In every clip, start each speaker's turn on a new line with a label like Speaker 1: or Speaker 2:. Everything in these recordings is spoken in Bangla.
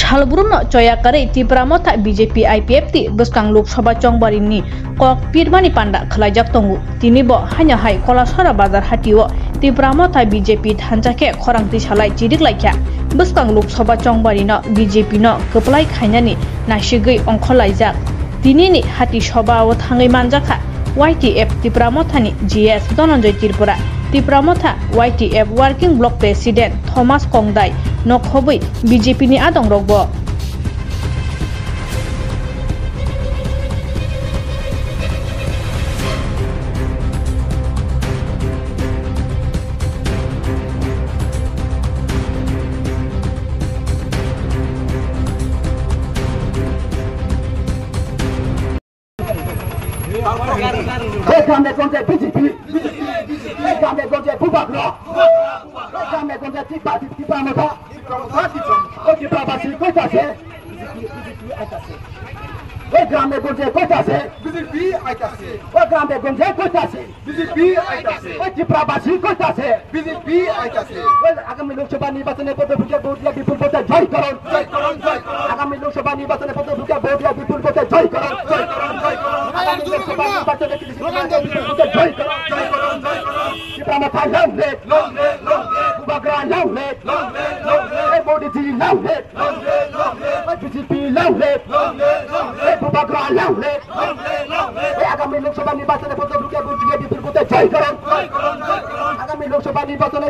Speaker 1: Salburno coyakare Tipramota BJP IPF ti beskang Loksaha Chongbarini kok Pirmani Panda khalajak tongu tini bo hanya hai Kolasara Bazar hatio Tipramota BJP thanjake khorangti salai chidik laikya beskang Loksaha Chongbarino BJP no keplai khainani nasigei ongkholaijak tinini hati sabha o thangai manjaka YTF Tipramotani GS Dhananjay Tripura Tipramotha YTF Working Bloc President Thomas Kongdai nokhoboi BJP ni adong rogbo
Speaker 2: Kami konten BJP, kami konten Bubakra, kami konten Tipramotha, Tipramasi Kotase, kami konten Kotase, BJP Aitase, kami konten Kotase, BJP Aitase, Tipramasi Kotase, BJP Aitase. Agami Loksaha নির্বাচনে পদক্ষেপ বৌদিয়া বিপুল ভোটে জয় করুন, জয় করুন, জয় করুন। আগামী লোকসভা নির্বাচনে পদক্ষেপ বৌদিয়া বিপুল ভোটে জয় করুন, জয় করুন, জয় করুন। আগামী লোকসভা নির্বাচনে বিপুল ভোটে জয় করুন, জয় করুন, জয় করুন। Tipramotha long live, long live, long live. Bubakra long live, long live, long live. Modi long live, long live, long live. BJP long live, long live, long live. Bubakra long live, long live, long live. আগামী লোকসভা নির্বাচনে পদক্ষেপ বৌদিয়া বিপুল ভোটে জয় করুন, জয় করুন, জয় করুন। আগামী লোকসভা নির্বাচনে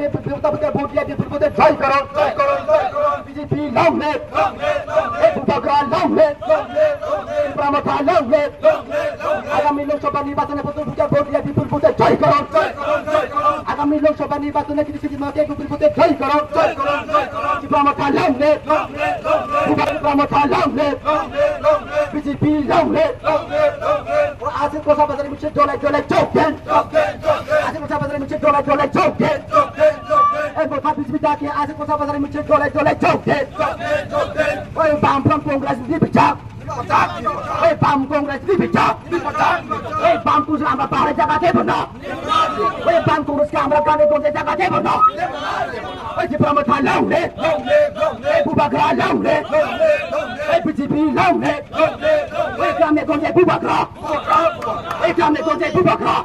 Speaker 2: বৌদিয়া বিপুল ভোটে জয় করুন, জয় করুন, জয় করুন। BJP long live, long live, long live. Bubakra long live, long live, long live. Tipramotha long live, long live, long live. আগামী লোকসভা নির্বাচনে পদক্ষেপ বৌদিয়া বিপুল ভোটে জয় করুন, জয় করুন, জয় করুন। আগামী লোকসভা নির্বাচনে কৃষিমাকে বিপুল ভোটে জয় করুন, জয় করুন, জয় করুন। Tipramotha long live, long live, long live. Tipramotha long live, long live, long live. BJP long live, long live, long live. আজকে কোষাবাজারের মিছিল জোলাই জোলাই চোখ দেন, চোখ দেন, চোখ দেন। আজকে কোষাবাজারের মিছিল জোলাই জোলাই চোখ দেন, চোখ দেন, চোখ দেন। এই মোটা বিজবিটাকে আজকে কোষাবাজারের মিছিল জোলাই জোলাই চোখ দেন, চোখ দেন, চোখ দেন। ওই বামফ্রন্ট কংগ্রেস বিপচাক ওই বাম কংগ্রেস বিপচাক ওই বাম কংগ্রেস আমরা পাহাড়ে জায়গা দেব না, ওই বাম কংগ্রেসকে আমরা গ্রামে গঞ্জে জায়গা দেব না। ওই Tipramotha long live, long live, long live. Bubakra long live, long live, long live. ওই BJP long live, long live, long live. ওই গ্রামে গঞ্জে Bubakra, ওই গ্রামে গঞ্জে Bubakra,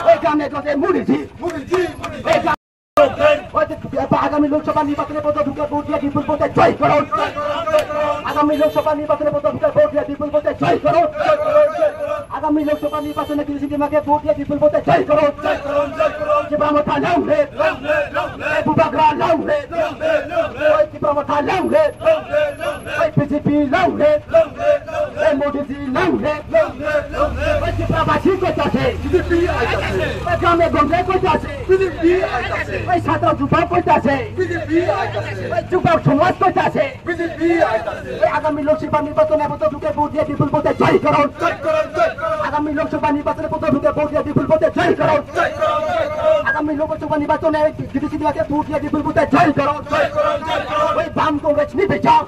Speaker 2: ওই গ্রামে গঞ্জে মুড়িজি, আগামী লোকসভা নির্বাচনে পদক্ষেপ বৌদিয়া বিপুল ভোটে জয় করুন, আগামী লোকসভা নির্বাচনে পদক্ষেপ বৌদিয়া বিপুল ভোটে জয় করুন, আগামী লোকসভা নির্বাচনে কৃষিমাকে বৌদিয়া বিপুল ভোটে জয় করুন, জয় করুন, জয় করুন। Tipramotha long live, long live, long live. Bubakra long live, long live, long live. Tipramotha long live, long live, long live. BJP long live, long live, long live. Modi long live, long live, long live. Tipramasi Kotase, BJP Aitase. গ্রামে গঞ্জে কইতাছে BJP Aitase. ছাত্র যুবক কইতাছে BJP Aitase. যুবক সমাজ কইতাছে BJP Aitase. আগামী লোকসভা নির্বাচনে পদক্ষেপ বৌদিয়া বিপুল ভোটে জয় করুন, জয় করুন, জয় করুন। আগামী লোকসভা নির্বাচনে পদক্ষেপ বৌদিয়া বিপুল ভোটে জয় করুন, জয় করুন, জয় করুন। আগামী লোকসভা নির্বাচনে কৃষিমাকে বৌদিয়া বিপুল ভোটে জয় করুন, জয় করুন, জয় করুন। ওই বাম কংগ্রেস নির্বিচার,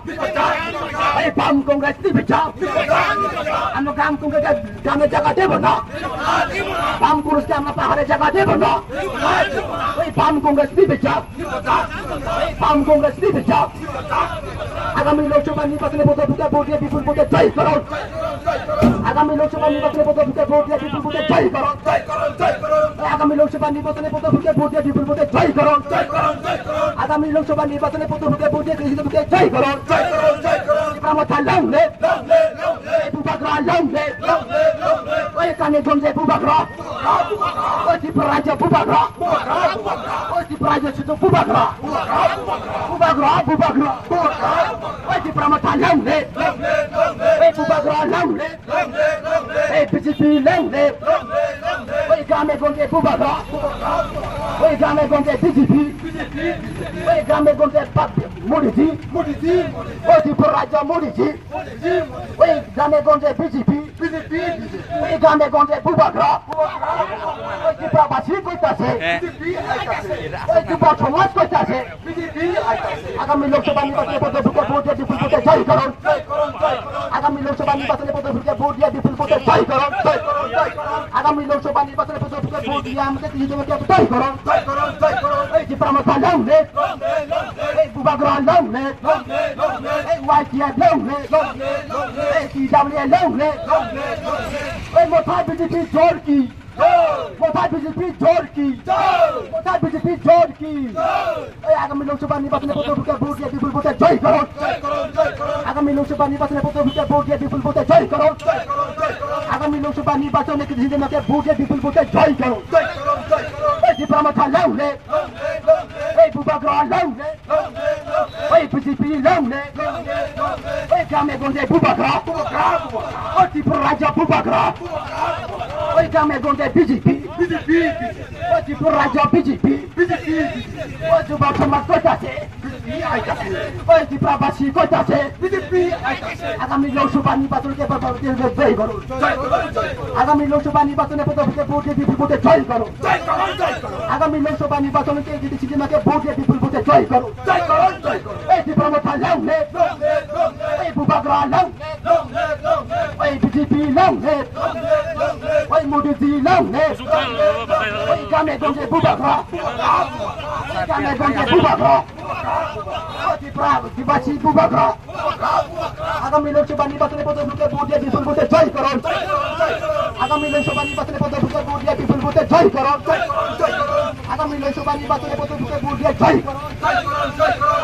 Speaker 2: ওই বাম কংগ্রেস নির্বিচার। আমরা গ্রাম কংগ্রেসকে গ্রামে জায়গা দেব না, বাম কংগ্রেসকে আমরা পাহাড়ে জায়গা দেব না। ওই বাম কংগ্রেস নির্বিচার, বাম কংগ্রেস নির্বিচার। আগামী লোকসভা নির্বাচনে পদক্ষেপ বৌদিয়া বিপুল ভোটে জয় করুন, আগামী লোকসভা নির্বাচনে পদক্ষেপ বৌদিয়া বিপুল ভোটে জয় করুন, জয় করুন, জয় করুন। আগামী লোকসভা নির্বাচনে পদক্ষেপ বৌদিয়া বিপুল ভোটে জয় করুন, জয় করুন, জয় করুন। আগামী লোকসভা নির্বাচনে পদক্ষেপ বৌদিয়া কৃষিমাকে জয় করুন, জয় করুন, জয় করুন। Tipramotha long live, long live, long live. Bubakra long live, long live, long live. ওই কানে গঞ্জে Bubakra, ওই ত্রিপুরাজ্য Bubakra, ওই ত্রিপুরাজ্য শুধু Bubakra, Bubakra, Bubakra, ওই Tipramotha long live, long live, long live. ওই Bubakra long live, long live, long live. এই BJP long live, long live, long live. ওই গ্রামে গঞ্জে Bubakra, ওই গ্রামে গঞ্জে BJP, ওই গ্রামে গঞ্জে মুড়িজি, ওই ত্রিপুরাজ্য মুড়িজি, ওই গ্রামে গঞ্জে BJP, ওই গ্রামে গঞ্জে Bubakra, ওই ত্রিপুরাবাসী কইতাছে ওই যুবক সমাজ কইতাছে আগামী লোকসভা নির্বাচনে পদক্ষেপ বৌদিয়া বিপুল ভোটে জয় করুন, আগামী লোকসভা নির্বাচনে পদক্ষেপ বৌদিয়া বিপুল ভোটে জয় করুন, আগামী লোকসভা নির্বাচনে পদক্ষেপ ভোট দিয়ে আমাদের কৃষিজমিকে জয় করো এই যে প্রমথা লংলে এই বুবাগ্রা লংলে এই ওয়াইটিআর লংলে এই টিডব্লিউ লংলে এই মোথায় বিজেপি জোর কি কোথায় বিজেপি জোর কি কোথায় বিজেপি জোর কি এই আগামী লোকসভা নির্বাচনে প্রতিভূকে ভোট দিয়ে বিপুল ভোটে জয় করো আগামী লোকসভা নির্বাচনে প্রতিভূকে ভোট দিয়ে বিপুল ভোটে জয় করো আগামী লোকসভা নির্বাচনে কৃষিজমিকে ভোট দিয়ে বিপুল ভোটে জয় করো এই যে প্রমথা লংলে এই বুবাগ্রা লংলে এই বিজেপি লংলে এই গ্রামে গঞ্জে বুবাগ্রা ও ত্রিপুরা রাজ্য বুবাগ্রা ওই গ্রামে গঞ্জে বিজেপি ও ত্রিপুরা রাজ্য বিজেপি ও যুবক সমাজ কইতাছে ওই ত্রিপুরাবাসী কইতাছে আগামী লোকসভা নির্বাচনকে জয় করো আগামী লোকসভা নির্বাচনে প্রতিভূকে ভোট দিয়ে বিপুল ভোটে জয় করো আগামী লোকসভা নির্বাচনকে যদি সিনেমাকে ভোট দিয়ে বিপুল ভোটে জয় করো এই ত্রিপুরা লংলে এই বুবাগ্রা লংলে ওই বিজেপি লংলে ওই মোদিজি লংলে ওই গ্রামে গঞ্জে বুবাগ্রা গ্রামে গঞ্জে বুবাগ্রা ত্রিপুরাবাসী বুবাগ্রা আগামী লোকসভা নির্বাচনে প্রতিভূকে ভোট দিয়ে বিপুল ভোটে জয় করো আগামী লোকসভা নির্বাচনে প্রতিভূকে ভোট দিয়ে বিপুল ভোটে জয় করো আগামী লোকসভা নির্বাচনে প্রতিভূকে ভোট দিয়ে জয় করো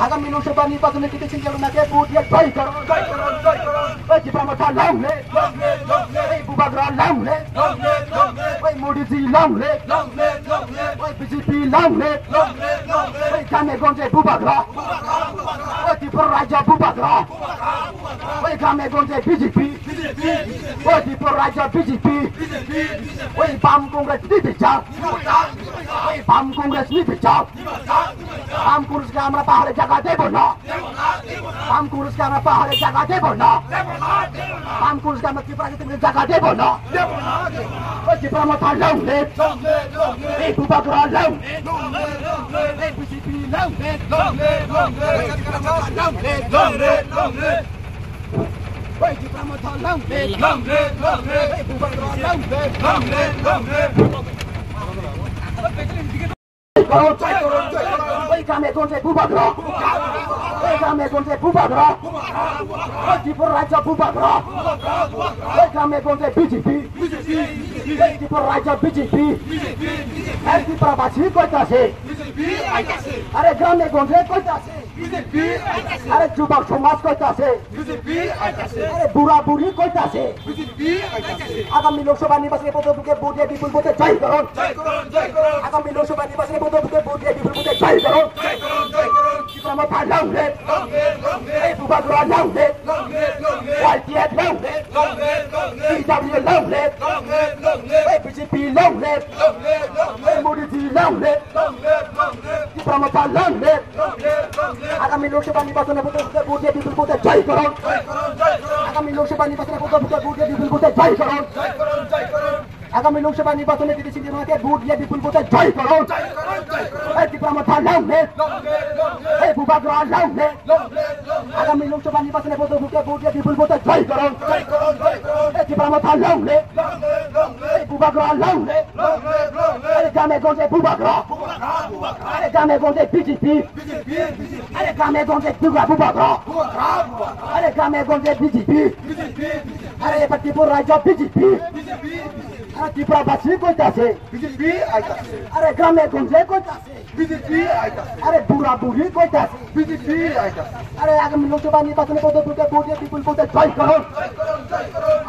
Speaker 2: আগামী লোকসভা নির্বাচনে টিকে সিংহনাকে ভোট দিয়ে জয় করো ওই ত্রিপুরা লংলে এই বুবাগ্রা লংলে ওই মোদিজি লংলে ওই বিজেপি লংলে ওই গ্রামে গঞ্জে বুবাগ্রা ওই ত্রিপুরা রাজ্য বুবাগ্রা ওই গ্রামে গঞ্জে বিজেপি ওই ত্রিপুরা রাজ্য বিজেপি ওই বাম কংগ্রেস নিতে চাও ওই বাম কংগ্রেস নিতে চাও বাম কংগ্রেসকে আমরা পাহাড়ে জায়গা দেব না বাম কংগ্রেসকে আমরা পাহাড়ে জায়গা দেব না বাম কংগ্রেসকে আমরা ত্রিপুরাকে জায়গা দেব না ওই ত্রিপুরা লংলে এই বুবাগ্রা লংলে এই বিজেপি লংলে ওই ত্রিপুরা লংলে এই বুবাগ্রা লংলে ওই গ্রামে গঞ্জে বুবাগ্রা ওই গ্রামে গঞ্জে বুবাগ্রা ওই ত্রিপুরা রাজ্য বুবাগ্রা ওই গ্রামে গঞ্জে বিজেপি এই ত্রিপুরা রাজ্য বিজেপি এই ত্রিপুরাবাসী কইতাছে আরে গ্রামে গঞ্জে কইতাছে আরে যুবক সমাজ কইতাছে আরে বুড়া বুড়ি কইতাছে আগামী লোকসভা নির্বাচনে প্রতিভূকে ভোট দিয়ে বিপুল ভোটে জয় করো আগামী লোকসভা নির্বাচনে প্রতিভূকে ভোট দিয়ে বিপুল ভোটে জয় করো ত্রিপুরা লংলে এই বুবাগ্রা লংলে ওয়াইটিআর লংলে টিডব্লিউ লংলে এই বিজেপি লংলে এই মোদিজি লংলে ত্রিপুরা লংলে আগামী লোকসভা নির্বাচনে প্রতিভূকে ভোট দিয়ে বিপুল ভোটে জয় করো আগামী লোকসভা নির্বাচনে প্রতিভূকে ভোট দিয়ে বিপুল ভোটে জয় করো আগামী লোকসভা নির্বাচনে বিদেশি নির্বাচনে ভোট দিয়ে বিপুল ভোটে জয় করো এই ত্রিপুরা লংলে এই বুবাগ্রা লংলে আগামী লোকসভা নির্বাচনে প্রতিভূকে ভোট দিয়ে বিপুল ভোটে জয় করো এই ত্রিপুরা লংলে এই বুবাগ্রা লংলে এই গ্রামে গঞ্জে বুবাগ্রা আরে গ্রামে গঞ্জে বিজেপি আরে গ্রামে গঞ্জে বুবাগ্রা আরে গ্রামে গঞ্জে বিজেপি আরে এবার ত্রিপুরা রাজ্য বিজেপি আরে ত্রিপুরাবাসী কইতাছে আরে গ্রামে গঞ্জে কইতাছে আরে বুড়া বুড়ি কইতাছে আরে আগামী লোকসভা নির্বাচনে প্রতিভূকে ভোট দিয়ে বিপুল ভোটে জয় করো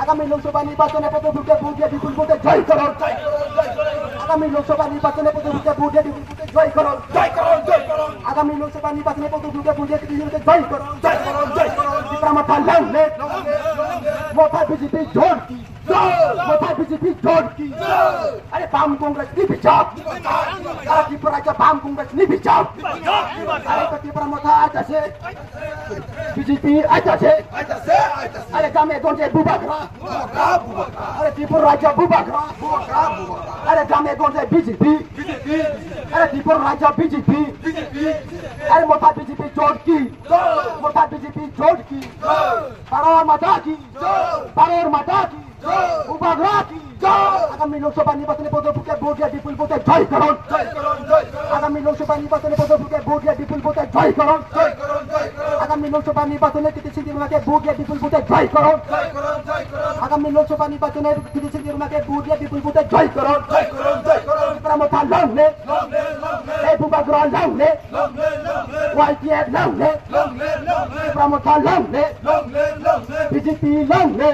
Speaker 2: আগামী লোকসভা নির্বাচনে প্রতিভূকে ভোট দিয়ে বিপুল ভোটে জয় করো আগামী লোকসভা নির্বাচনে প্রতিভূকে ভোট দিয়ে বিপুল ভোটে জয় করো আগামী লোকসভা নির্বাচনে প্রতিভূকে ভোট দিয়ে বিপুল ভোটে জয় করো ত্রিপুরা লংলে মোথা বিজেপি জোর কি কোথায় বিজেপি জোর কি আরে বাম কংগ্রেস নিবি চাপ আরে ত্রিপুরা বাম কংগ্রেস নিবি চাপ আরে ত্রিপুরা মোথা আছে বিজেপি আছে আরে গ্রামে গঞ্জে বুবাগ্রা আরে ত্রিপুরা রাজ্য বুবাগ্রা আরে গ্রামে গঞ্জে বিজেপি আরে ত্রিপুরা রাজ্য বিজেপি আরে মোথা বিজেপি জোর কি মোথা বিজেপি জোর কি পারোর মাতা কি পারোর মাতা কি বুবাগ্রা কি আগামী লোকসভা নির্বাচনে প্রতিভূকে ভোট দিয়ে বিপুল ভোটে জয় করুন। আগামী লোকসভা নির্বাচনে পদভূমিকে ভোট দিয়ে বিপুল ভোটে জয় করুন। আগামী লোকসভা নির্বাচনে কৃষি বিমাকে ভোট দিয়ে বিপুল ভোটে জয় করুন। আগামী লোকসভা নির্বাচনে কৃষি বিমাকে ভোট দিয়ে বিপুল ভোটে জয় করুন। প্রমথা লংলে এই বুবাগ্রহ লংলে YPF লংলে Pramatha লংলে BJP লংলে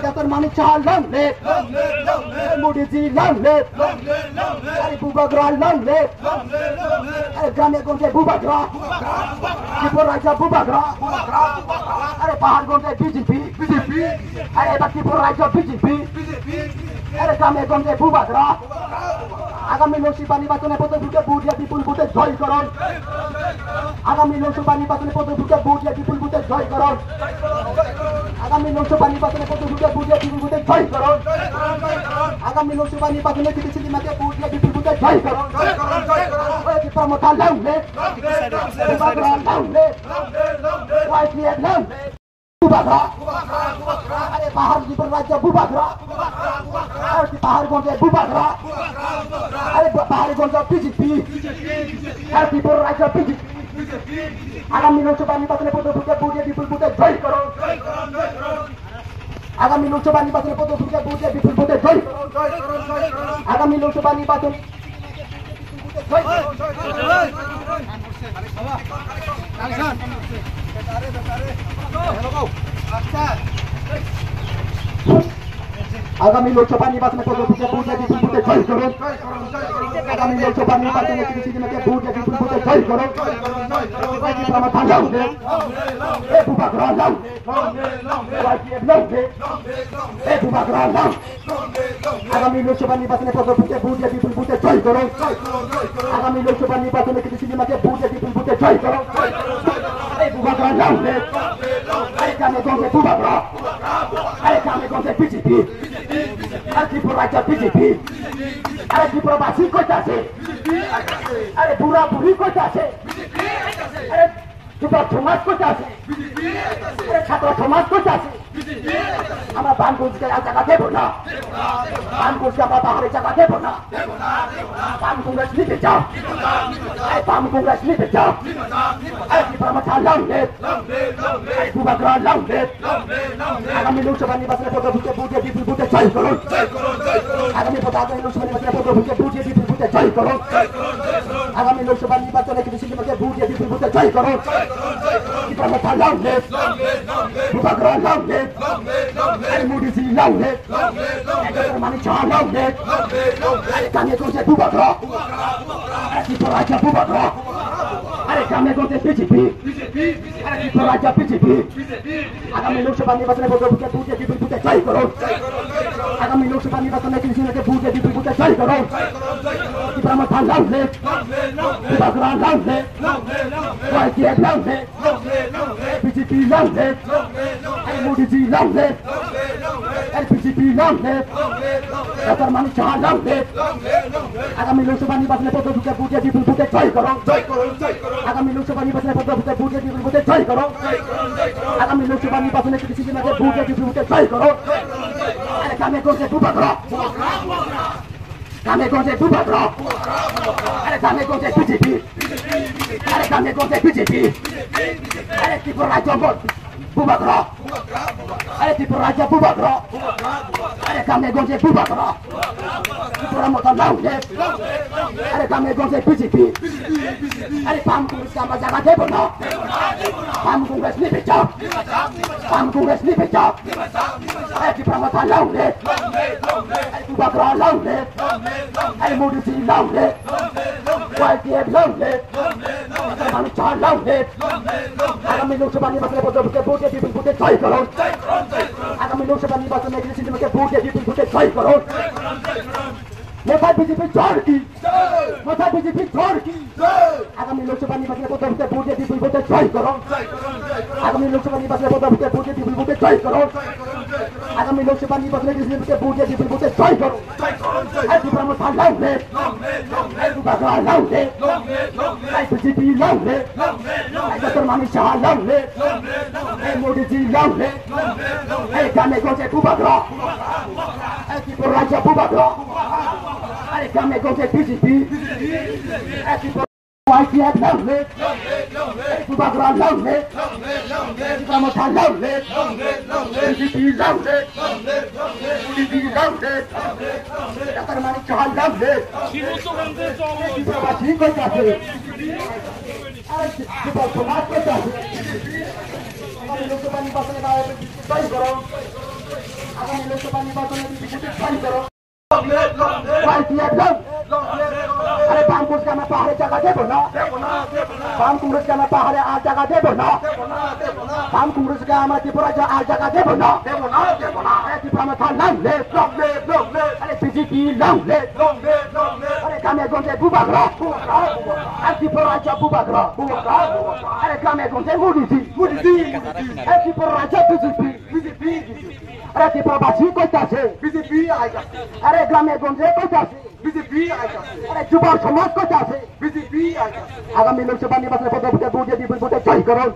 Speaker 2: doctor Manik Saha লংলে মোদিজি লংলে বুবাগ্রহ লংলে গ্রামে গঞ্জে বুবাগ্রহ ত্রিপুরা রাজ্য বুবাগ্রহ আরে পাহাড়গঞ্জে বিজেপি আরে এবার ত্রিপুরা রাজ্য বিজেপি আরে গ্রামে গঞ্জে বুবাগ্রহ আগামী লোকসভা নির্বাচনে পদভূমিকে ভোট দিয়ে বিপুল ভোটে জয় করুন। আগামী লোকসভা নির্বাচনে পদভূমিকে ভোট দিয়ে বিপুল ভোটে জয় করুন। আগামী লোকসভা নির্বাচনে পদভূমিকে ভোট দিয়ে বিপুল ভোটে জয় করুন। আগামী লোকসভা নির্বাচনে কৃষি বিমাকে ভোট দিয়ে বিপুল ভোটে জয় করুন। প্রমথা লংলে বুবাগ্রহ লংলে YPF লংলে বুবাগ্রহ আরে পাহাড় ত্রিপুরা রাজ্য বুবাগ্রহ পাহাড়গঞ্জে বুবাগ্রহ আরে পাহাড়গঞ্জ বিজেপি আর ত্রিপুরা রাজ্য বিজেপি আগামী লোকসভা নির্বাচনে পদভূমিকে ভোট দিয়ে বিপুল ভোটে জয় করুন। আগামী লোকসভা নির্বাচনে পদভূমিকে ভোট দিয়ে বিপুল ভোটে জয় করুন। আগামী লোকসভা নির্বাচন আগামী লোকসভা নির্বাচনে পদভূমিকে ভোট দিয়ে বিপুল ভোটে জয় করুন। আগামী লোকসভা নির্বাচনে কৃষি বিমাকে ভোট দিয়ে বিপুল ভোটে জয় করুন। প্রমথা লংলে এই বুবাগ্রহ লংলে YPF লংলে এই বুবাগ্রহ লংলে আগামী লোকসভা নির্বাচনে পদভূমিকে ভোট দিয়ে বিপুল ভোটে জয় করুন। আগামী লোকসভা নির্বাচনে কৃষি বিমাকে ভোট দিয়ে বিপুল ভোটে জয় করুন। এই বুবাগ্রহ লংলে এই গ্রামে গঞ্জে বুবাগ্রহ এই গ্রামে গঞ্জে বিজেপি আর ত্রিপুরা রাজ্য বিজেপি আরে ত্রিপুরাবাসী কইতে আছে আরে বুড়া বুড়ি কইতে আছে আরে যুব সমাজ কইতে আছে আরে ছাত্র সমাজ কইতে আছে আমরা বানগুজকে জায়গা দেবো না। বানগুজকে আমরা পাহাড়ে জায়গা দেবো না। বাম কংগ্রেস নিতে যাও বাম কংগ্রেস নিতে যাও প্রমথা লংলে বুবাগ্রহ লংলে আগামী লোকসভা নির্বাচনে পদভূমিকে ভোট দিয়ে বিপুল ভোটে জয় করুন। আগামী লোকসভা নির্বাচনে পদভূমিকে ভোট দিয়ে বিপুল ভোটে জয় করুন। আগামী লোকসভা নির্বাচনে কৃষি বিমাকে ভোট দিয়ে বিপুল ভোটে জয় করুন। প্রমথা লংলে বুবাগ্রহ লংলে মোদিজি লংলে ডক্টর মানিক সাহা লংলে গ্রামে গঞ্জে বুবাগ্রহ ত্রিপুরা রাজ্য বুবাগ্রহ আরে গ্রামে গঞ্জে বিজেপি আরে ত্রিপুরা রাজ্য বিজেপি আগামী লোকসভা নির্বাচনে পদভূমিকে ভোট দিয়ে বিপুল ভোটে জয় করুন। আগামী লোকসভা নির্বাচনে কৃষি বিমাকে ভোট দিয়ে বিপুল ভোটে জয় করুন। প্রমথা লংলে বুবাগ্রহ লংলে YPF লংলে বিজেপি লংলে মোদিজি লংলে বিজেপি লংলে ডক্টর মানিক সাহা লংলে আগামী লোকসভা নির্বাচনে পদভূমিকে ভোট দিয়ে বিপুল ভোটে জয় করুন। আগামী লোকসভা নির্বাচনে পদভূমিকে ভোট দিয়ে বিপুল ভোটে জয় করুন। আগামী লোকসভা নির্বাচনে কৃষি বিমাকে ভোট দিয়ে বিপুল ভোটে জয় করুন। আরে গ্রামে গঞ্জে বুবাগ্রহ গ্রামে গঞ্জে বুবাগ্রহ আরে গ্রামে গঞ্জে বিজেপি আরে গ্রামে গঞ্জে বিজেপি আরে ত্রিপুরা রাজ্য বুবাগ্রহ আরে ত্রিপুরা রাজ্য বুবাগ্রহ আরে গ্রামে গঞ্জে বুবাগ্রহ প্রমথা লংলে আরে গ্রামে গঞ্জে বিজেপি আরে বাম কংগ্রেসকে আমরা জায়গা দেবো না। বাম কংগ্রেস নিতে যাও বাম কংগ্রেস নিতে যাও আরে প্রমথা লংলে বুবাগ্রহ লংলে আরে মোদিজি লংলে YPF লংলে মানিক সাহা লংলে আগামী লোকসভা নির্বাচনে পদভূমিকে ভোট দিয়ে বিপুল ভোটে জয় করুন। আগামী লোকসভা নির্বাচনে কৃষি বিমাকে ভোট দিয়ে বিপুল ভোটে জয় করুন। কোথায় বিজেপি ঝড় কি কোথায় বিজেপি ঝড় কি আগামী লোকসভা নির্বাচনে পদভূমিকে ভোট দিয়ে বিপুল ভোটে জয় করুন। আগামী লোকসভা নির্বাচনে পদভূমিকে ভোট দিয়ে বিপুল ভোটে জয় করুন। আগামী লোকসভা নির্বাচনে কৃষি বিমাকে ভোট দিয়ে বিপুল ভোটে জয় করুন। প্রমথা লংলে বুবাগ্রহ লংলে বিজেপি লংলে ডক্টর মানিক সাহা লংলে মোদিজি লংলে গ্রামে গঞ্জে বুবাগ্রহ ত্রিপুরা রাজ্য বুবাগ্রহ আরে গ্রামে গঞ্জে বিজেপি YPF লাউলে বুবাগরা লাউলে ইব্রামথা লাউলে বিজেপি লাউলে বিজেপি লাউলে ডাক্তার মানিক চাহাল লাউলে প্রবাসী কইতাছে আরে যুবক সমাজ কইতাছে আগামী লোকসভা নির্বাচনে জয় করো আগামী লোকসভা নির্বাচনে বিজেপি জয় করো YPF अरे बाम कुछ का मैं पहाड़े जगह दे बोला बाम कांग्रेस का मैं पहाड़े आज जगह दे बोला बाम कांग्रेस का मैं त्रिपुरा जो आज जगह दे बोला अरे त्रिपुरा में था लाउले अरे बीजेपी लाउले अरे गामे गंजे बुबागरा अरे त्रिपुरा जो बुबागरा अरे गामे गंजे मुडीजी अरे त्रिपुरा जो बीजेपी अरे त्रिपुरा बासी कोइताছে बीजेपी आएगा अरे ग्रामे गंजे कोइताছে बीजेपी आएगा अरे যুবক সমাজ কোইতাছে बीजेपी आएगा আগামী লোকসভা নির্বাচনে পদভূতে ভোট দিয়ে বিপুল ভোটে জয় করুন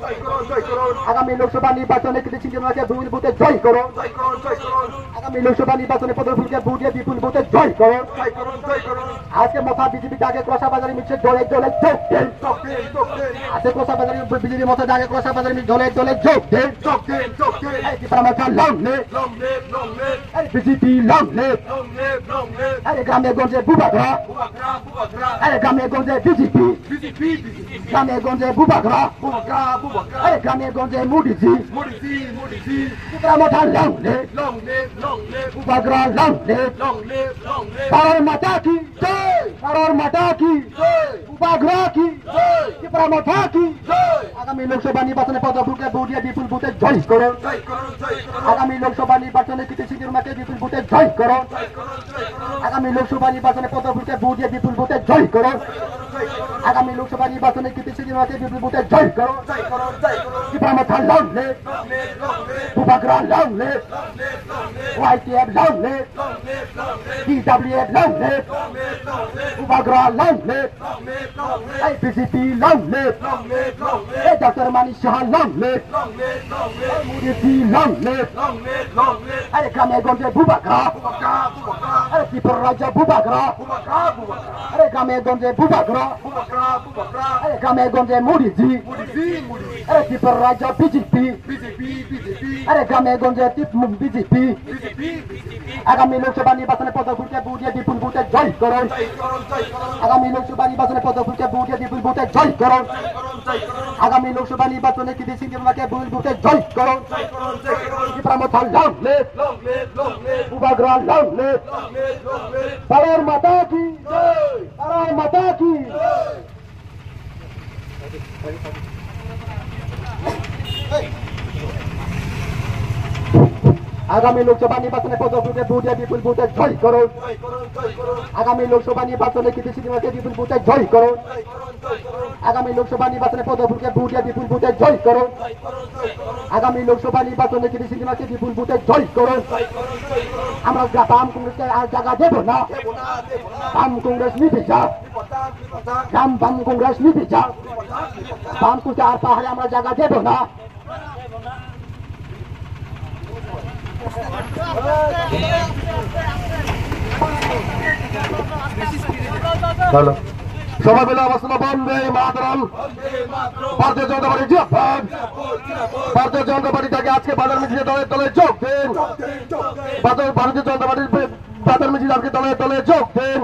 Speaker 2: আগামী লোকসভা নির্বাচনে কৃষি সিংহকে বিপুল ভোটে জয় করুন আগামী লোকসভা নির্বাচনে পদভূতে ভোট দিয়ে বিপুল ভোটে জয় করুন আজকে মাথা বিজেপি জাগে ক্রসা বাজারে মিছে দলে দলে যোগ দেন আজকে ক্রসা বাজারে বিজেপি মাথা জাগে ক্রসা বাজারে মিছে দলে দলে যোগ দেন এই প্রমাথা লাউলে এই বিজেপি লাউলে এই গ্রামে গঞ্জে বুবাগরা এই গ্রামে গঞ্জে বিজেপি গ্রামে গঞ্জে বুবাগরা এই গ্রামে গঞ্জে মুডিজি প্রমাথা লাউলে বুবাগরা লাউলে ভারত মাতা কি জয় ভারত মাতা কি জয় বুবাগরা কি জয় প্রমাথা কি জয় আগামী লোকসভা নির্বাচনে পদভূতে ভোট দিয়ে বিপুল ভোটে জয় করুন আগামী লোকসভা নির্বাচনে কৃষি সিংহকে বিপুল ভোটে জয় করুন আগামী লোকসভা নির্বাচনে পদভূতে ভোট দিয়ে বিপুল ভোটে জয় করুন আগামী লোকসভা নির্বাচনে কৃষি সিংহকে বিপুল ভোটে জয় করুন প্রমাথা লাউলে বুবাগরা লাউলে YPF লাউলে DWF লাউলে বুবাগরা লাউলে এই বিজেপি লাউলে এই ডাক্তার মানিক চাহাল লাউলে মুডিজি লাউলে আরে গ্রামে গঞ্জে বুবাগরা আরে ত্রিপুরা রাজ্য বুবাগরা আরে গ্রামে গঞ্জে বুবাগরা আরে গ্রামে গঞ্জে মুডিজি আরে ত্রিপুরা রাজ্য বিজেপি আরে গ্রামে গঞ্জে বিজেপি আগামী লোকসভা নির্বাচনে পদভূতে ভোট দিয়ে বিপুল ভোটে জয় করুন আগামী লোকসভা নির্বাচনে পদভূতে ভোট দিয়ে বিপুল ভোটে জয় করুন আগামী লোকসভা নির্বাচনে কৃষি সিংহকে বিপুল ভোটে জয় করুন প্রমাথা লাউলে বুবাগরা লাউলে ভারত মাতা কি জয় ভারত মাতা কি আগামী লোকসভা নির্বাচনে পদভূতে ভোট দিয়ে বিপুল ভোটে জয় করুন আগামী লোকসভা নির্বাচনে কৃষি সিংহকে বিপুল ভোটে জয় করুন আগামী লোকসভা নির্বাচনে পদভূতে ভোট দিয়ে বিপুল ভোটে জয় করুন আগামী লোকসভা নির্বাচনে কৃষি সিংহকে বিপুল ভোটে জয় করুন আমরা বাম কংগ্রেসকে আর জায়গা দেব না বাম কংগ্রেস নিতে যাও বাম কংগ্রেস নিতে যাও বাম কুচে আর পাহাড়ে আমরা জায়গা দেব না সবাই মিলে অবস্থা বন্দে মাতরম ভারতীয় জনতা পার্টি জিন্দাবাদ ভারতীয় জনতা পার্টি থেকে আজকে বাজার মিছিলে দলে দলে যোগ দেন ভারতীয় জনতা পার্টির বাজার মিছিল আজকে দলে দলে যোগ দেন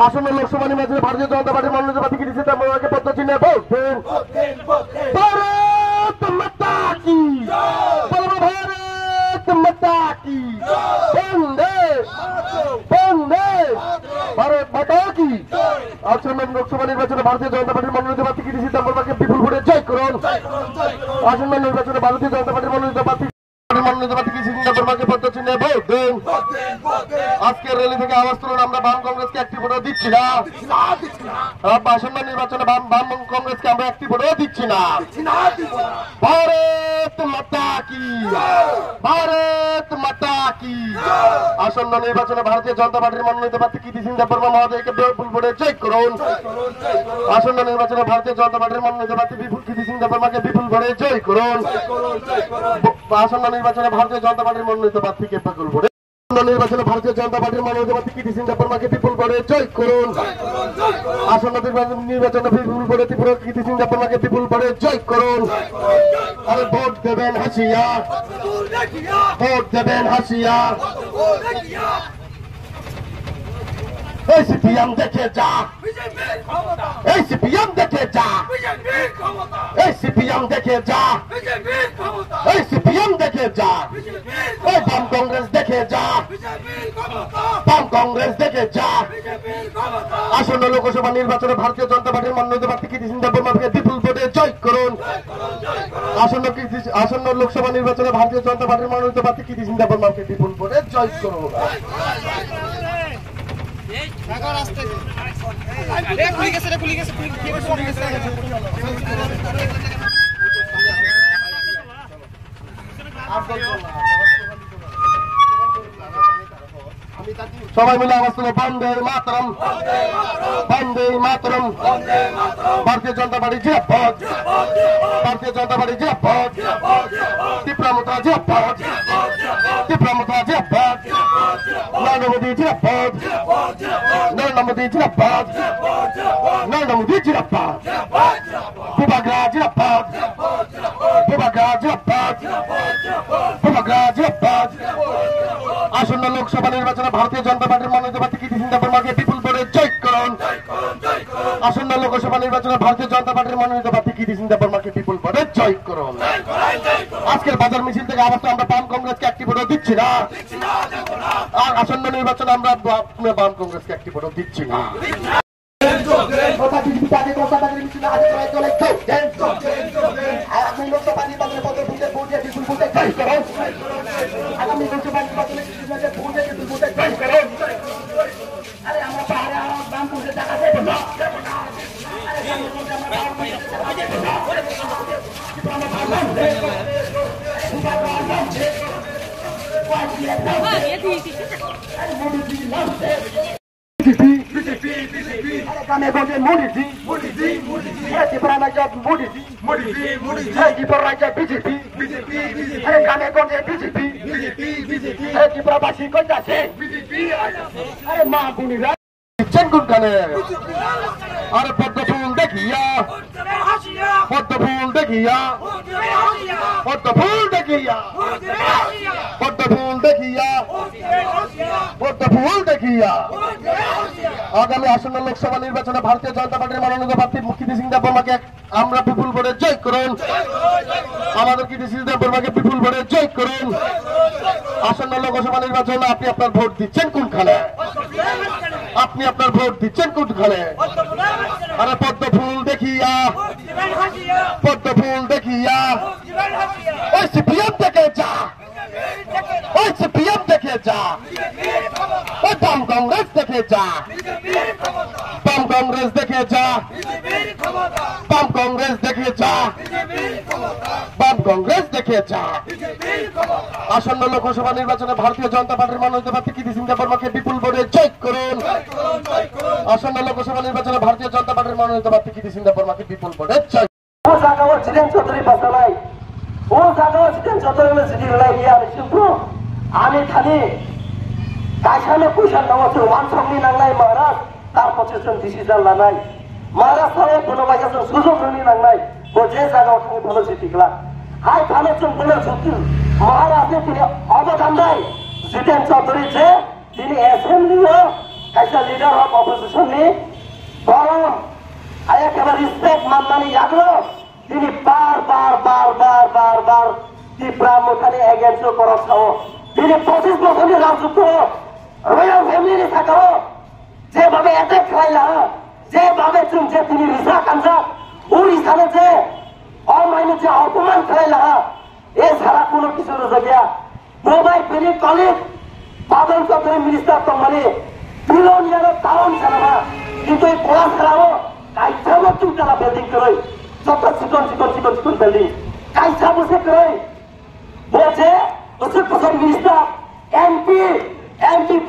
Speaker 2: আসন্ন লোকসভা নির্বাচনে ভারতীয় জনতা পার্টির মনোনীত প্রার্থী কৃষি সিংহকে পদ্ম চিহ্নে ভোট দেন ভারত মাতা কি ভারত মাতা কি বন্দে বন্দে ভারত মাতা কি আসন্ন লোকসভা নির্বাচনে ভারতীয় জনতা পার্টির মনোনীত প্রার্থী কৃষি সিংহকে বিপুল ভোটে জয় করুন আসন্ন নির্বাচনে ভারতীয় জনতা পার্টির মনোনীত প্রার্থী আজকের র্যালি থেকে আওয়াজ তুলুন আমরা বাম কংগ্রেসকে একটি ভোটও দিচ্ছি না আসন্ন নির্বাচনে বাম কংগ্রেসকে আমরা একটি ভোটও দিচ্ছি না ভারত মাতা কি ভারত মাতা কি আসন্ন নির্বাচনে ভারতীয় জনতা পার্টির মনোনীত প্রার্থী কৃষি সিংহবর্মা মহোদয়কে বিপুল ভোটে জয় করুন আসন্ন নির্বাচনে ভারতীয় জনতা পার্টির মনোনীত প্রার্থী কৃষি সিংহবর্মাকে বিপুল ভোটে জয় করুন আসন্ন নির্বাচনে ভারতীয় জনতা পার্টির মনোনীত প্রার্থীকে বিপুল ভোটে নির্বাচনে ভারতীয় জনতা পার্টির মাননীয় কীর্তি সিং দেববর্মাকে বিপুল ভোটে জয় করুন। আসন্ন নির্বাচনে বিপুল ভোটে ত্রিপুরা কীর্তি সিং দেববর্মাকে বিপুল ভোটে জয় করুন। আর ভোট দেবেন হাসিয়া, ভোট দেবেন হাসিয়া। এই সিপিএম দেখে যা, এই সিপিএম দেখে যা, এই সিপিএম দেখে যা, এই সিপিএম দেখে যা, এই বাম কংগ্রেস দেখে যা, বাম কংগ্রেস দেখে যা। আসন্ন লোকসভা নির্বাচনে ভারতীয় জনতা পার্টির মনোনীত প্রার্থী কীর্তি সিং দেববর্মাকে বিপুল ভোটে জয় করুন। আসন্ন লোকসভা নির্বাচনে ভারতীয় জনতা পার্টির মনোনীত প্রার্থী কীর্তি সিং দেববর্মাকে বিপুল ভোটে জয় করুন। সবাই মিলে আওয়াজ তুলে বন্দে মাতরম, বন্দে মাতরম। ভারতীয় জনতা পার্টি জিন্দাবাদ, ভারতীয় জনতা পার্টি জিন্দাবাদ, ত্রিপুরা মুক্তা জিন্দাবাদ, ত্রিপুরা মুক্তা জিন্দাবাদ, নরেন্দ্র মোদী জিন্দাবাদ, নরেন্দ্র মোদী জিন্দাবাদ, নরেন্দ্র মোদী জিন্দাবাদ, ভূভাগরা জিন্দাবাদ, ভূভাগরা জিন্দাবাদ, ভূভাগরা জিন্দাবাদ। আসন্ন লোকসভা নির্বাচনে ভারতীয় জনতা পার্টির মনোনীত প্রার্থী কীর্তি সিং দেববর্মাকে বিপুল ভোটে জয় করুন। আসন্ন লোকসভা নির্বাচনে ভারতীয় জনতা পার্টির মনোনীত প্রার্থী কীর্তি সিং দেববর্মাকে বিপুল ভোটে জয় করুন। আজকের বাজার মিছিল থেকে আবার তো আমরা বাম কংগ্রেসকে একটি ভোটও দিচ্ছি না, আর আসন্ন নির্বাচনে আমরা বাম কংগ্রেসকে একটি ভোটও দিচ্ছি না। আগামী লোকসভা নির্বাচনে পদভূমিতে ভোট দিয়ে বিপুল ভোটে জয় করুন। আগামী লোকসভা নির্বাচনে ভোট দিয়ে বিপুল ভোটে জয় করুন। আরে আমরা পাহাড়ে বাম কংগ্রেস টাকা দেবো না। Kami boleh Modi, Tiripura Raja Modi, Tiripura Raja BJP, kami boleh BJP, Tiripura Basi Kota Se, माँ बुनी चंगुन कने अरे पद्म फूल देखिया पद्म फूल देखिया पद्म फूल देखिया पद्म फूल देखिया पद्म फूल देखिया आगामी আসন্ন লোকসভা নির্বাচনে ভারতীয় জনতা পার্টির মনোনীত প্রার্থী কীর্তি সিং দেববর্মাকে আমরা বিপুল ভোটে জয় করুন। আমাদের কীর্তি সিং দেববর্মাকে বিপুল ভোটে জয় করুন। আসন্ন লোকসভা নির্বাচনে আপনি আপনার ভোট দিচ্ছেন কোনখানে? আপনি আপনার ভোট দিচ্ছেন কোনখানে? আরে পদ্ম ফুল দেখিয়া পদ্ম ফুল দেখিয়া ওই সিপিএম দেখে যা ওই সিপিএম দেখে যা ওই বাম কংগ্রেস দেখে যা বাম কংগ্রেস দেখে যা বাম কংগ্রেস দেখে যা বাম কংগ্রেস দেখে যা। আসন্ন লোকসভা নির্বাচনে ভারতীয় জনতা পার্টির মনোনীত প্রার্থী কীর্তি সিং দেববর্মাকে বিপুল ভোটে জয় করুন। আসন্ন লোকসভা নির্বাচনে ভারতীয় জনতা পার্টির মনোনীত প্রার্থী কীর্তি সিং দেববর্মাকে বিপুল ভোটে জয়।
Speaker 3: ও জায়গায় ছিলেন চৌধুরী বাসালাই ও জায়গায় ছিলেন চৌধুরী সিটি লাই ইয়ার শিবু আমি খালি কাইসানে পয়সা নামাছে ওয়ান সমনি নাংলাই মহারাজ তার পজিশন ডিসিশন লানাই মহারাজ সাহেব কোনো বাইরে সুযোগ নি নাংলাই ও যে জায়গায় তুমি ভালো সিটিকলা হাই ভালো চুন বলে সত্যি মহারাজে তিনি অবদান দেয় জিতেন চৌধুরী যে তিনি অ্যাসেম্বলিও কাইসা লিডার অফ অপোজিশন নি বরং একেবারে রিসপেক্ট মানমানি লাগলো তিনি বার ত্রিপুরা মুখানি এগেন্স্ট করাও তিনি 25 বছরের রাজত্ব রয়্যাল ফ্যামিলি থাকাও যেভাবে অ্যাটাক খাইলা যেভাবে চুনছে তিনি রিসা কাঞ্জা উড়িষ্যানে যে অমাইনে যে অপমান খাইলা এছাড়া কোনো কিছু জায়গা মোবাইল ফেরি কলেজ বাদল চৌধুরী মিনিস্টার তো মানে বিলিয়নিয়ারের কারণ ছাড়া না কিন্তু এই পড়া ছাড়াও কাইসাবো চুটালা বিল্ডিং করে যত চিকন বিল্ডিং কাইসাবো সে করে বলছে 25 বছর মিনিস্টার এমপি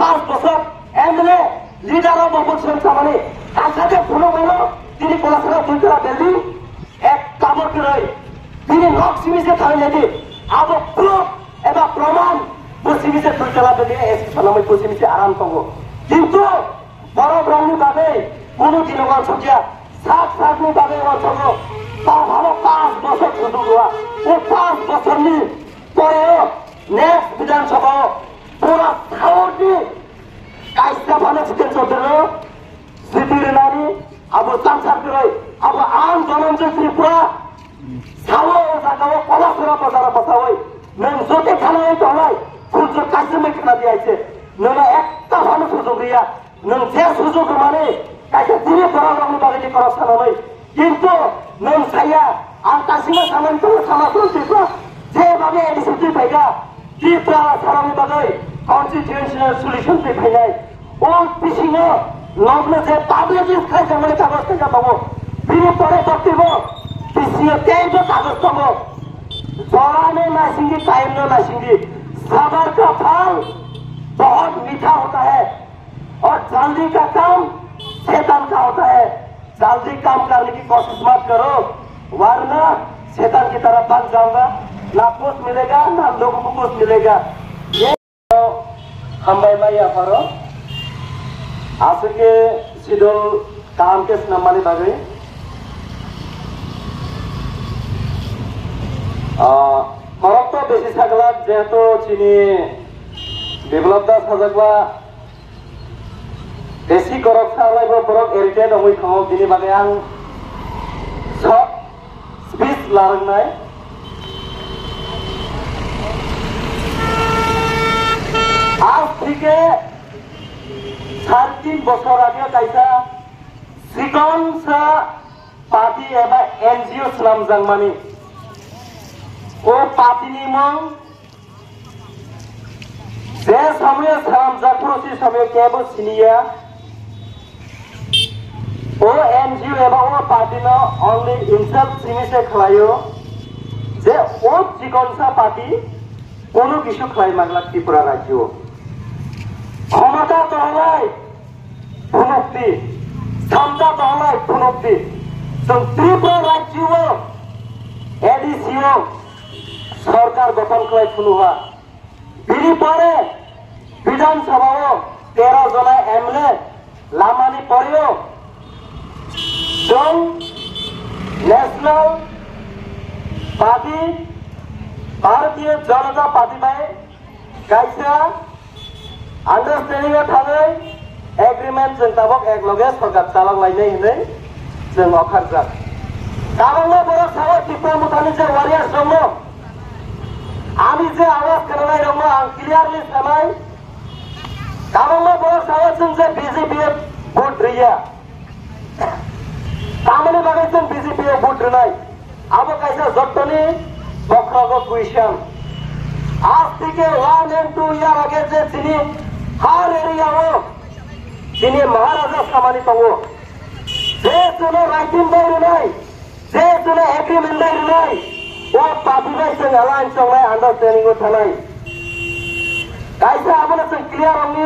Speaker 3: 5 বছর এমএলএ লিডার অফ অপোজিশন মানে তার সাথে কোনো বলো তিনি পড়াশোনা চুটালা বিল্ডিং এক কামড় করে তিনি নক সিমিসে থাকলে আবো প্রুফ এবং প্রমাণ পশ্চিমিছে দুইতলা বিল্ডিং এসি সালামে পশ্চিমিছে আরাম পাবো কিন্তু বড় রংনি বাদে কোনো দিনগর সকিয়া সাতনি বাদে অঞ্চল তার ভালো 5 বছর সুযোগ হওয়া ও 5 বছরনি পরেও নেক্সট বিধানসভা পুরা থাউনি কাইসা ভালো চিকেন চৌধুরী স্মৃতির নারী আবু চামচার করে আবু আম জনঞ্জন ত্রিপুরা সালো জাগাও কলাসরা বাজারে বসাওই নং জোতে খানায় দলাই ফুলজোর কাজমে খানা দিয়েছে নং একটা ভালো সুযোগ দিয়া নং যে সুযোগ মানে কাইসা দিনে পড়া রঙে বাগানি করা সানাই কিন্তু নং সাইয়া আর কাশিমা সামান তো সামাসন ত্রিপুরা যেভাবে এডিসিটি পাইগা ত্রিপুরা সারামি বাগাই কনস্টিটিউশনাল সলিউশন পাইনাই ও পিছিয়ে লগ্ন যে পাবলিক খাই জামানে কাগজ থেকে পাবো বিনি পরে করতেব পিছিয়ে তেইজো कागज पाबो जोड़ाने नासिंगी टाइम न नासिंगी सबर का फल बहुत मीठा होता है और जल्दी का काम शैतान का होता है जल्दी काम करने की कोशिश मत करो वरना शैतान की तरफ भाग जाऊंगा ना कुछ मिलेगा ना लोगों को कुछ मिलेगा ये हम भाई माया करो आज के शिड्यूल काम के नम्मानी बागे खरक तो बेसि थाकला जेहेतु चिनी डेभेलप दा साजाकला बेसि खरक थालायबो बरक एरिटेड अमय खाव बिनि बागै आं सब स्पीच लारनाय आज থেকে 3 বছর আগে কাইসা শ্রীগঞ্জ পার্টি এবা এনজিও সালাম জাংমানি ও পাতিনি মং যে সময় সালাম জাকুরসি সময় কেবল সিনিয়া ও এনজিও এবা ও পার্টি ন অনলি ইনসাফ সিমিসে খালাयो যে ও চিকনসা পার্টি কোনো কিছু খাই মাগলা ত্রিপুরা রাজ্য ক্ষমতা তহলাই ভুনুক্তি ক্ষমতা তহলাই ভুনুক্তি ত্রিপুরা রাজ্য এডিসিও सरकार गठन कर खुनुहा बिनि परे विधानसभाओ 13 जना एमएलए लामानी पर्यो जों national party Bharatiya Janata party में कैसा अंडरस्टैंडिंग थाने एग्रीमेंट जों ताबक एक लगे सरकार चालाक लायनाय हिनै जों अखारजा कामंगा बर सावा टिपा मुतानि जे वारियार्स दङ आमी जे आवाज करनाय दङ आं क्लियरलि सानाय कामंगा बर सावा जों जे बीजेपी भोट रिया कामनि बागै जों बीजेपी भोट रिनाय अब कैसा जट्टनि बखरागो क्वेश्चन आज থেকে 1 and 2 ইয়ার আগে যে তিনি হার এরিয়াও তিনি মহারাজা সামানি পাবো যে কোনো রাইটিং বাইরে নাই যে কোনো এগ্রিমেন্ট বাইরে নাই ও পার্টিবাই जों अलायंस संनाय आन्डारस्टैंडिंग थानाय कायसा आबोनो जों क्लियर अंनि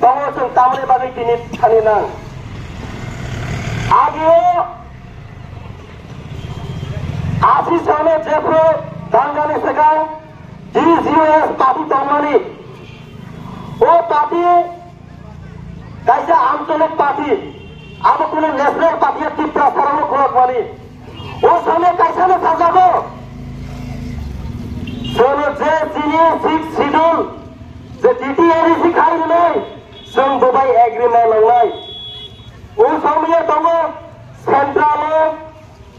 Speaker 3: दङ जों तामनि बागै दिनै थानि नां आगे आसि सामने जेफ्रो दांगानि सिगां DCOS पार्टी दंमानि ओ पार्टी कैसा आंचलिक पार्टी अब कुनै नेशनल पार्टी की प्रसारण खलकमानि ओ समय कैसा ने साजागो जोनो जे जिनि 6 शिड्यूल जे DTRC खाइ नै जों दुबाई एग्रीमेंट लांनाय ओ समय दङ सेन्ट्रल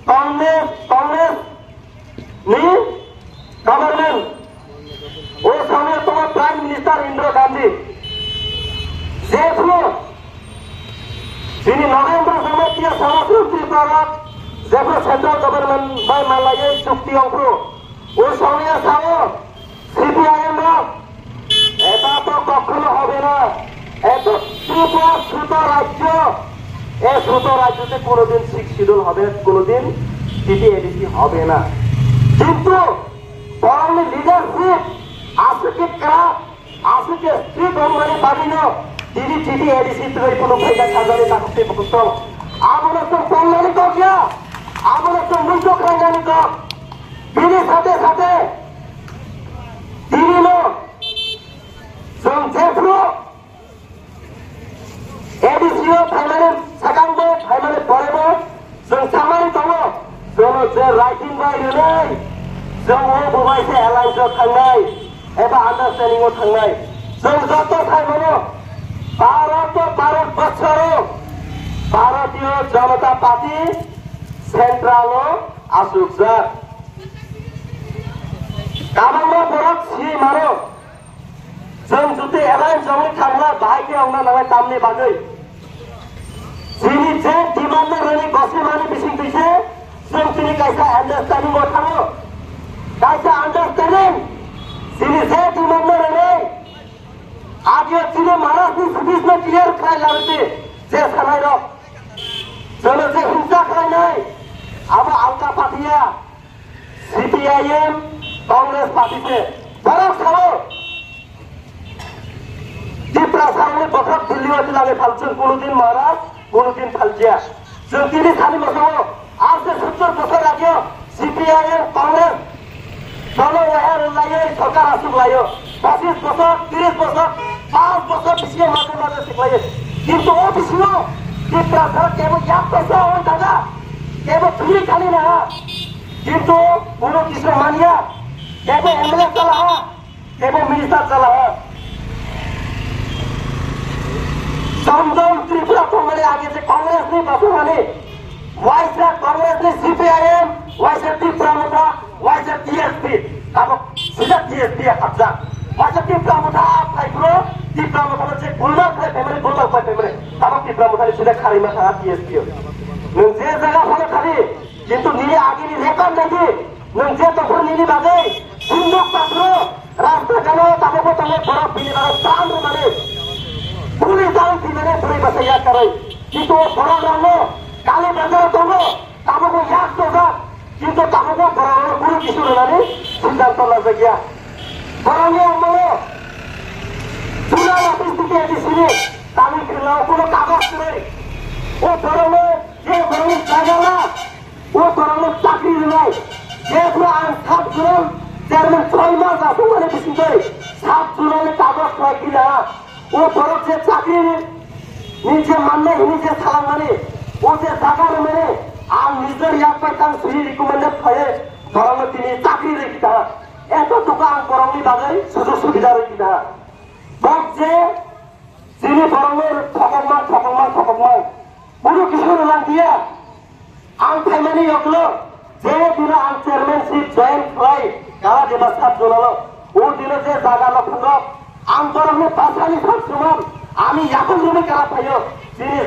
Speaker 3: कांग्रेस नि गभर्नमेंट ओ समय तो प्राइम मिनिस्टर इंदिरा गांधी जेफ्रो दिनै नभेम्बर समय तिया सरासरि प्रभाव जेफ्रो सेंट्रल गभर्नमेंट बाय मालायै चुक्ति अंफ्रो ओ समय साओ सीपीआईएम এটা তো কখনো হবে না এত ত্রিপুরা ছোট রাজ্য এই ছোট রাজ্যতে কোনোদিন 6 শিডিউল হবে কোনোদিন DTADC হবে না কিন্তু বরং লিডারশিপ आसके क्राफ आसके स्ट्रीट होमने बाबिनो दिदी DTADC तोय कोनो फायदा खाजाले ताकते बकुतो आबोनो तो पल्लानि को क्या आबोनो तो मुंजो खांगानि को बिनि साथे साथे दिनिनो जों बबाइसे एलायन्सआव थांनाय एबा आन्डारस्टेन्डिंआव थांनाय जों जत टाइमावनो भारतबर्षाव भारतीय जनता पार्टी सेन्ट्रालाव आसुकजाक गाबोंबा बरफ सि मारो जों जुदि एलायन्सआव थांब्ला बाहायके आंना नाङा कामनि बागै जिनि जे डिमान्ड रनि गसिमानि बिसिं दैसे जों तिनि कायसा आन्डारस्टेन्डिंआव थाङो कायसा आन्डारस्टेन्डिं जिनि जे डिमान्ड रनि आगे तिनि महाराष्ट्रनि सुबिसनो क्लियर खालामलांदि जे सानाय रक जोंनो जे हिंसा खालामनाय अब आलका पार्टिया CPIM कांग्रेस पार्टी से बरफ खाओ दिप्रा सामने बखर दिल्ली में लागे फालचन कोनोदिन महाराज कोनोदिन फालजिया जों तिनि सानि मसाव आज से 70 बছর आगे CPIM कांग्रेस दोनों यार लायो सरकार आसुक लायो 25 बছর 30 बছर 5 बছর पिछले माथे सिखलायो किंतु वो पिछलो दिप्रा सर केवल 1 पैसा हो दादा केवल फ्री खाली ना किंतु पुरो किसको मानिया केवल एमएलए चला केवल मिनिस्टर चला समदम त्रिपुरा कांग्रेस आगे से कांग्रेस नहीं बसवाने वाइसा कांग्रेस ने CPIM वाइसा त्रिपुरा मुठा वाइसा TSP अब सीधा TSP कब्जा वाइसा त्रिपुरा मुठा फाइब्रो त्रिपुरा मुठा से गुलमा खाए फैमिली बोतल खाए फैमिली अब त्रिपुरा मुठा सीधा खाली में था TSP नंजे जगह फलो खाली किंतु नीले आगे नी रेकॉर्ड नहीं नंजे तो फिर नीली बागे सिंधुक पात्रो रास्ता जानो तमको तमको बड़ा पीने वाला प्राण माने पुलिस दाल थी मैंने पूरी बसैया करे किंतु वो बड़ा रंगो काले बंदर तोगो तमको याद तोगा किंतु तमको बड़ा रंगो पूरी किशोर नानी सिद्धांत तो लग गया बड़ा ये अमलो चुनाव ऑफिस दिखे दिसने तामी खिलाओ कोनो कागज करे वो बड़ा में ये बड़ा कागला वो बड़ा में चाकरी नहीं ये पूरा सात जुन चेयरमैन 6 मास आसो माने बिसिंदे 7 जुन में कागज खाई किला वो बरफ से चाकरी नीचे मानने नीचे सालांगानी वो से जागा में आम निजर याद पर तंग सुही रिकमेंडेड खाए बरफ में तिनी चाकरी रखता ऐसा दुकान बरफ में बागै सुजु सुविधा रखता बक जे जिनी बरफ में ठकमा बुरु किशोर लांगिया आम फैमिली यकलो जे दिना आम चेयरमैनशिप जॉइन खाई काला दिना 7 जुनलो वो दिना जे जागा लफंग आम बरफ में पासानी सब सुमन आमी याकुब रूमे करा पायो जिनी